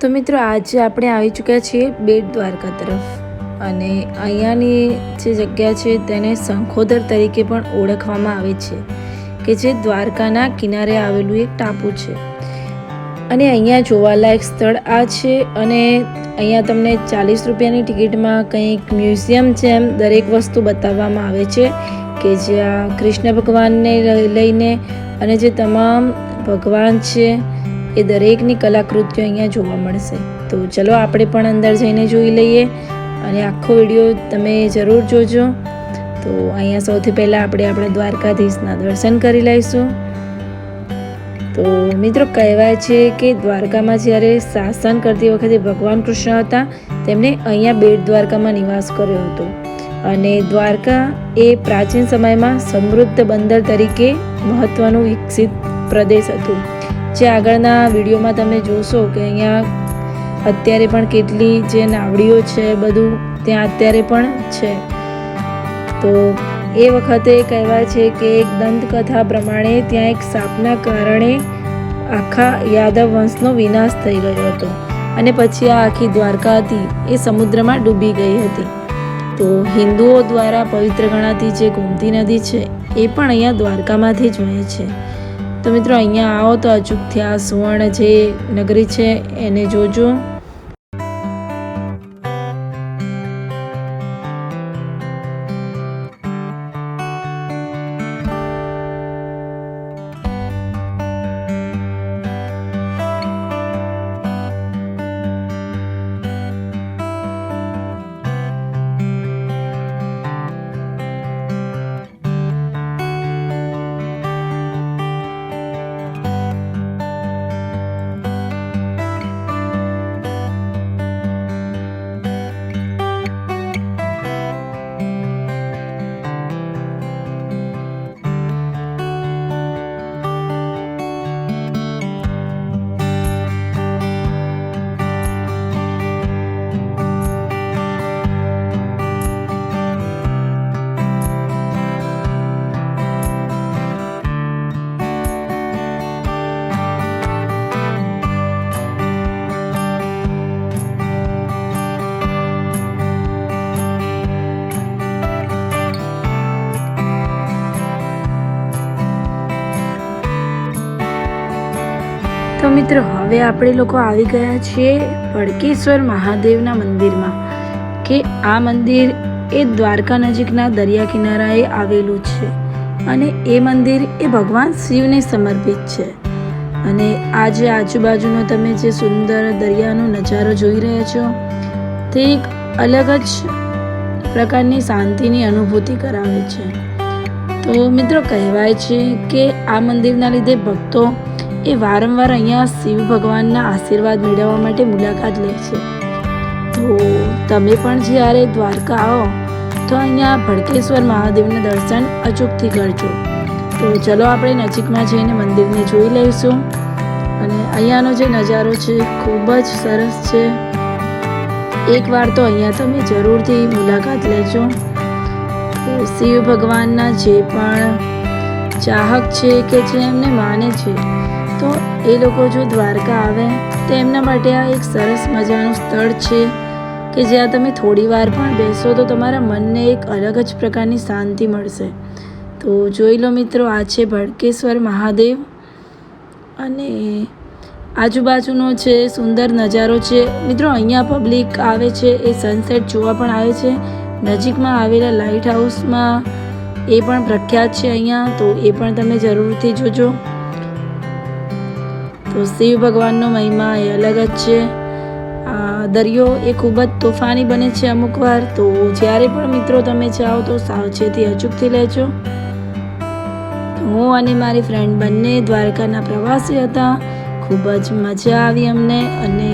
તો મિત્રો આજે આપણે આવી ચૂક્યા છીએ બેટ દ્વારકા તરફ અને અહીંયાની જે જગ્યા છે તેને શંખોદર તરીકે પણ ઓળખવામાં આવે છે કે જે દ્વારકાના કિનારે આવેલું એક ટાપુ છે અને અહીંયા જોવાલાયક સ્થળ આ છે અને અહીંયા તમને 40 રૂપિયાની ટિકિટમાં કંઈક મ્યુઝિયમ જેમ દરેક વસ્તુ બતાવવામાં આવે છે કે જ્યાં કૃષ્ણ ભગવાનને લઈને અને જે તમામ ભગવાન છે એ દરેકની કલાકૃતિઓ અહીંયા જોવા મળશે। તો ચલો આપણે પણ અંદર જઈને જોઈ લઈએ અને આખો વિડીયો તમે જરૂર જોજો। તો અહીંયા સૌથી પહેલાં આપણે આપણા દ્વારકાધીશના દર્શન કરી લઈશું। તો મિત્રો કહેવાય છે કે દ્વારકામાં જ્યારે શાસન કરતી વખતે ભગવાન કૃષ્ણ હતા તેમણે અહીંયા બેટ દ્વારકામાં નિવાસ કર્યો હતો અને દ્વારકા એ પ્રાચીન સમયમાં સમૃદ્ધ બંદર તરીકે મહત્ત્વનું વિકસિત પ્રદેશ હતું। જે આગળના વિડીયોમાં તમે જોશો કે અહીંયા અત્યારે પણ કેટલી જે નાવડીઓ છે બધું ત્યાં અત્યારે પણ છે। તો એ વખતે કહેવાય છે કે એક દંતકથા પ્રમાણે ત્યાં એક સાપના કારણે આખા યાદવ વંશનો વિનાશ થઈ ગયો હતો અને પછી આ આખી દ્વારકા હતી એ સમુદ્રમાં ડૂબી ગઈ હતી। તો હિન્દુઓ દ્વારા પવિત્ર ગણાતી જે ગોમતી નદી છે એ પણ અહીંયા દ્વારકામાંથી જ વહે છે। તો મિત્રો અહીંયા આવો તો અચૂકથી આ સુવર્ણ જે નગરી છે એને જોજો। તો મિત્રો હવે આપણે લોકો આવી ગયા છીએ ભડકેશ્વર મહાદેવના મંદિરમાં કે આ મંદિર એ દ્વારકા નજીકના દરિયા કિનારાએ આવેલું છે અને એ મંદિર એ ભગવાન શિવને સમર્પિત છે। અને આ જે આજુબાજુનો તમે જે સુંદર દરિયાનો નજારો જોઈ રહ્યા છો તે એક અલગ જ પ્રકારની શાંતિની અનુભૂતિ કરાવે છે। તો મિત્રો કહેવાય છે કે આ મંદિરના લીધે ભક્તો એ વારંવાર અહીંયા શિવ ભગવાનના આશીર્વાદ મેળવવા માટે મુલાકાત લે છે। તો તમે પણ જ્યારે દ્વારકા આવો તો અહીંયા ભડકેશ્વર મહાદેવના દર્શન અચૂકથી કરજો। તો ચલો આપણે નજીકમાં જઈને મંદિરને જોઈ લઈશું અને અહીંયાનો જે નજારો છે ખૂબ જ સરસ છે। એકવાર તો અહીંયા તમે જરૂરથી મુલાકાત લેજો। તો શિવ ભગવાનના જે પણ ચાહક છે કે જે એમને માને છે તો એ લોકો જો દ્વારકા આવે તો એમના માટે આ એક સરસ મજાનું સ્થળ છે કે જ્યાં તમે થોડી વાર પણ બેસો તો તમારા મનને એક અલગ જ પ્રકારની શાંતિ મળશે। તો જોઈ લો મિત્રો આ છે ભડકેશ્વર મહાદેવ અને આજુબાજુનો છે સુંદર નજારો છે। મિત્રો અહીંયા પબ્લિક આવે છે એ સનસેટ જોવા પણ આવે છે। નજીકમાં આવેલા લાઇટ હાઉસમાં એ પણ પ્રખ્યાત છે અહીંયા, તો એ પણ તમે જરૂરથી જોજો। તો શિવ ભગવાનનો મહિમા એ અલગ જ છે। આ દરિયો એ ખૂબ જ તોફાની બને છે અમુક વાર, તો જ્યારે પણ મિત્રો તમે જાઓ તો સાવચેતી અચૂકથી લેજો। હું અને મારી ફ્રેન્ડ બંને દ્વારકાના પ્રવાસી હતા। ખૂબ જ મજા આવી અમને અને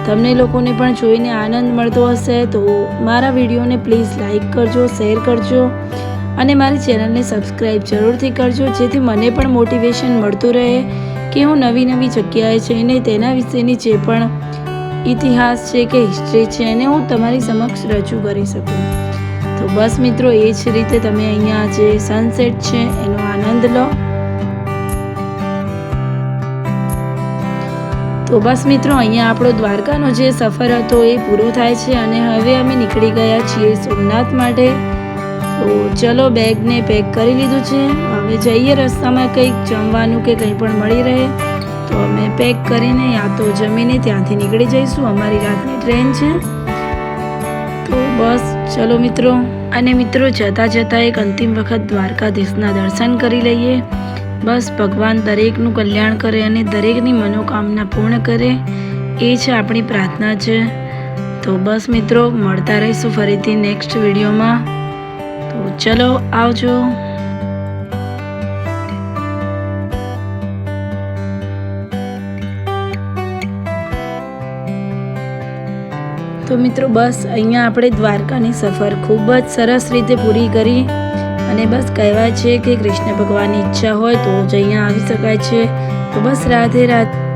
તમને લોકોને પણ જોઈને આનંદ મળતો હશે। તો મારા વિડીયોને પ્લીઝ લાઈક કરજો, શેર કરજો અને મારી ચેનલને સબસ્ક્રાઈબ જરૂરથી કરજો જેથી મને પણ મોટિવેશન મળતું રહે કે હું નવી નવી જગ્યાએ જઈને તેના વિશેની જે પણ ઇતિહાસ છે કે હિસ્ટ્રી છે એને હું તમારી સમક્ષ રજૂ કરી શકું। તો બસ મિત્રો એ જ રીતે તમે અહીંયા જે સનસેટ છે એનો આનંદ લો। તો બસ મિત્રો, અહીંયા આપણો દ્વારકાનો જે સફર હતો એ પૂરો થાય છે અને હવે અમે નીકળી ગયા છીએ સોમનાથ માટે. તો ચલો, બેગને પેક કરી લીધું છે. હવે જઈએ, રસ્તામાં કંઈક જમવાનું કે કંઈ પણ મળી રહે તો અમે પેક કરીને યા તો જમીને ત્યાંથી નીકળી જઈશું. અમારી રાતની ટ્રેન છે. તો બસ ચલો મિત્રો. અને મિત્રો, જતાં જતાં એક અંતિમ વખત દ્વારકાધીશના દર્શન કરી લઈએ. બસ ભગવાન દરેકનું કલ્યાણ કરે અને દરેકની મનોકામના પૂર્ણ કરે, એ છે આપણી પ્રાર્થના છે. તો બસ મિત્રો, મળતા રહીશું ફરીથી નેક્સ્ટ વિડીયોમાં. તો ચલો, આવજો. તો મિત્રો, બસ અહીંયા આપણે દ્વારકાની સફર ખૂબ જ સરસ રીતે પૂરી કરી. અને બસ કહેવાય છે કે કૃષ્ણ ભગવાનની ઈચ્છા હોય તો જ અહીંયા આવી શકાય છે. તો બસ રાધે રાધે.